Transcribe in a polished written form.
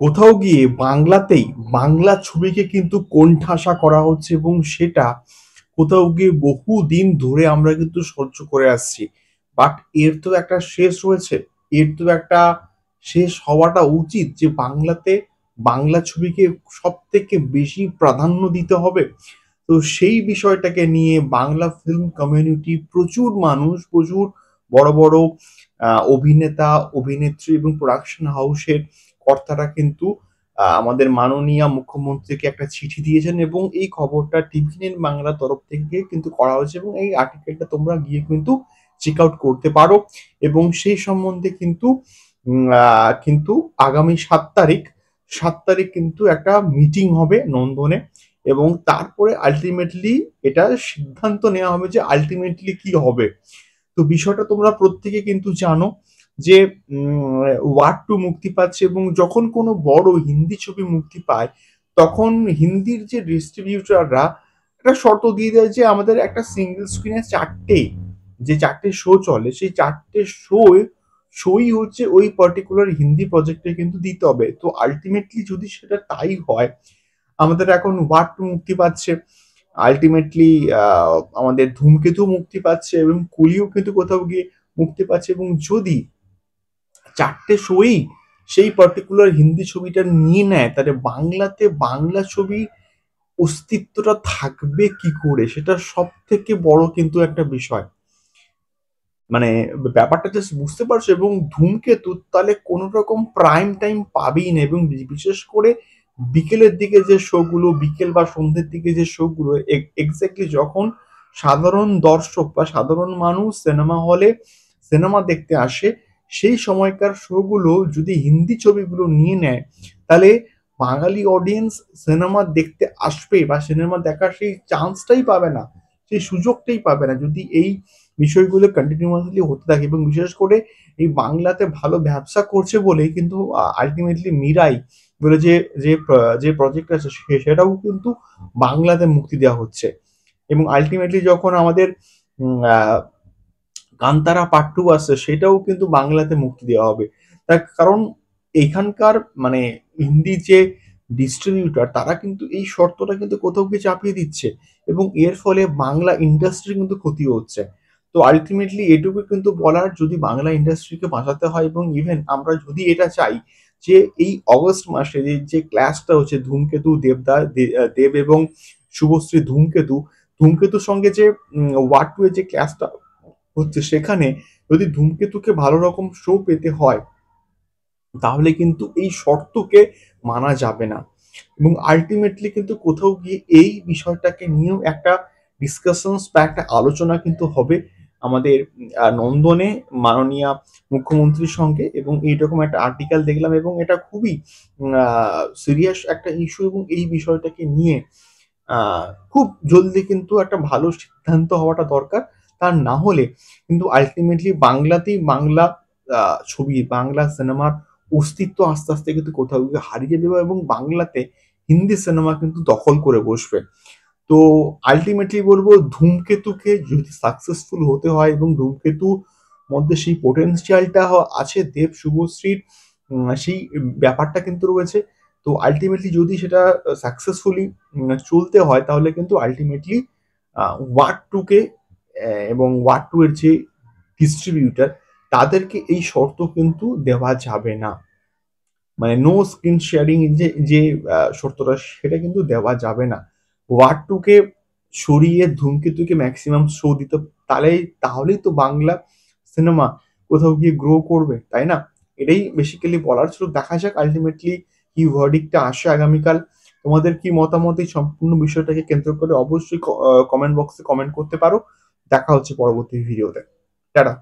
কোথাও গিয়ে বাংলাতেই বাংলা ছবিকে কিন্তু কোণঠাসা করা হচ্ছে এবং সেটা কোথাও গিয়ে বহুদিন ধরে আমরা কিন্তু সহ্য করে আসছি। বাট এর তো একটা শেষ রয়েছে। এর তো একটা শেষ হওয়াটা উচিত যে বাংলাতে বাংলা ছবিকে সবথেকে বেশি প্রাধান্য দিতে হবে। তো সেই বিষয়টাকে নিয়ে বাংলা ফিল্ম কমিউনিটি প্রচুর মানুষ, প্রচুর বড়, বড় অভিনেতা, অভিনেত্রী এবং প্রোডাকশন হাউসের কর্তারা কিন্তু আমাদের মাননীয়া মুখ্যমন্ত্রীকে একটা চিঠি দিয়েছেন এবং এই খবরটা টিভিএন বাংলার তরফ থেকে কিন্তু করা হয়েছে এবং এই আর্টিকেলটা তোমরা গিয়ে কিন্তু চেক আউট করতে পারো এবং সেই সম্বন্ধে কিন্তু কিন্তু আগামী ৭ তারিখ কিন্তু একটা মিটিং হবে নন্দনে এবং তারপরে আল্টিমেটলি এটা সিদ্ধান্ত নেওয়া হবে যে আল্টিমেটলি কি হবে। তো বিষয়টা তোমরা প্রত্যেকে কিন্তু জানো যে ওয়ার টু মুক্তি পাচ্ছে এবং যখন কোনো বড় হিন্দি ছবি মুক্তি পায় তখন হিন্দির যে ডিস্ট্রিবিউটাররা একটা শর্ত দিয়ে দেয় যে আমাদের একটা সিঙ্গেল স্ক্রিনে চারটে শো চলে সেই চারটে শোই হচ্ছে ওই পার্টিকুলার হিন্দি প্রজেক্টে কিন্তু দিতে হবে। তো আলটিমেটলি যদি সেটা তাই হয়, আমাদের এখন ওয়ার টু মুক্তি পাচ্ছে, আলটিমেটলি আমাদের ধূমকেতু মুক্তি পাচ্ছে এবং কুলিও কিন্তু কোথাও গিয়ে মুক্তি পাচ্ছে এবং যদি চারটে শোই সেই পার্টিকুলার হিন্দি ছবিটা নিয়ে নেয় তাহলে বাংলাতে বাংলা ছবি অস্তিত্বটা থাকবে কি করে, সেটা সব থেকে বড় কিন্তু একটা বিষয়। মানে ব্যাপারটা জাস্ট বুঝতে পারছো এবং ধূমকেতু তাহলে কোনো রকম প্রাইম টাইম পাবেই না এবং বিশেষ করে বিকেলের দিকে যে শো গুলো, বিকেল বা সন্ধ্যের দিকে যে শো গুলো এক্স্যাক্টলি যখন সাধারণ দর্শক বা সাধারণ মানুষ সিনেমা হলে সিনেমা দেখতে আসে সেই সময়কার শো গুলো যদি হিন্দি ছবিগুলো নিয়ে নেয় তাহলে বাঙালি অডিয়েন্স সিনেমা দেখতে আসবে বা সিনেমা দেখার সেই চান্সটাই পাবে না, সেই সুযোগটাই পাবে না যদি এই বিষয়গুলো কন্টিনিউয়াসলি হতে থাকে এবং বিশেষ করে এই বাংলাতে ভালো ব্যবসা করছে বলেই কিন্তু আলটিমেটলি মিরাই বলে যে প্রজেক্ট আছে সেটাও কিন্তু বাংলাতে মুক্তি দেওয়া হচ্ছে এবং আলটিমেটলি যখন আমাদের কান্তারা পার্ট 2 আসছে সেটাও কিন্তু বাংলাতে মুক্তি দেওয়া হবে। তার কারণ এখানকার মানে হিন্দি যে ডিস্ট্রিবিউটর তারা কিন্তু এই শর্তটা কিন্তু কোথাও গিয়ে চাপিয়ে দিচ্ছে এবং এর ফলে বাংলা ইন্ডাস্ট্রি কিন্তু ক্ষতি হচ্ছে। তো আলটিমেটলি এটুকু কিন্তু বলার যদি বাংলা ইন্ডাস্ট্রিকে বাঁচাতে হয় এবং ইভেন আমরা যদি এটা চাই যে এই অগস্ট মাসে যে ক্লাসটা হচ্ছে ধূমকেতু দেব এবং শুভশ্রী ধূমকেতুর সঙ্গে যে ওয়ার টু এর যে ক্লাসটা হচ্ছে সেখানে যদি ধূমকেতুকে ভালো রকম শো পেতে হয় তাহলে কিন্তু এই শর্তকে মানা যাবে না এবং আলটিমেটলি কিন্তু কোথাও গিয়ে এই বিষয়টাকে নিয়েও একটা ডিসকাশনস বা একটা আলোচনা কিন্তু হবে আমাদের নন্দনে মাননীয় মুখ্যমন্ত্রীর সঙ্গে এবং এইরকম একটা আর্টিকেল দেখলাম এবং এটা খুবই সিরিয়াস একটা ইস্যু এবং এই বিষয়টাকে নিয়ে খুব জলদি কিন্তু একটা ভালো সিদ্ধান্ত হওয়াটা দরকার। তা না হলে কিন্তু আলটিমেটলি বাংলাতেই বাংলা ছবি, বাংলা সিনেমার অস্তিত্ব আস্তে, আস্তে কিন্তু কোথাও গিয়ে হারিয়ে যাবে এবং বাংলাতে হিন্দি সিনেমা কিন্তু দখল করে বসবে। তো আল্টিমেটলি বলবো ধূমকেতুকে যদি সাকসেসফুল হতে হয় এবং ধূমকেতু মধ্যে সেই পোটেনশিয়ালটা আছে দেব শুভশ্রীর সেই ব্যাপারটা কিন্তু রয়েছে। তো আল্টিমেটলি যদি সেটা সাকসেসফুলি চলতে হয় তাহলে কিন্তু আল্টিমেটলি ওয়ার টু কে এবং ওয়ার টু এর যে ডিস্ট্রিবিউটার তাদেরকে এই শর্ত কিন্তু দেওয়া যাবে না। মানে নো স্ক্রিন শেয়ারিং যে শর্তটা সেটা কিন্তু দেওয়া যাবে না। ওয়ার টু কে সরিয়ে ধূমকেতুকে ম্যাক্সিমাম শো দিতে তাহলেই তো বাংলা সিনেমা কোথাও গিয়ে গ্রো করবে, তাই না? এটাই বেসিক্যালি বলার ছিল। দেখা যাক আলটিমেটলি কি ভার্ডিক্টটা আসে আগামীকাল। তোমাদের কি মতামত এই সম্পূর্ণ বিষয়টাকে কেন্দ্র করে অবশ্যই কমেন্ট বক্সে কমেন্ট করতে পারো। দেখা হচ্ছে পরবর্তী ভিডিওতে। টাটা।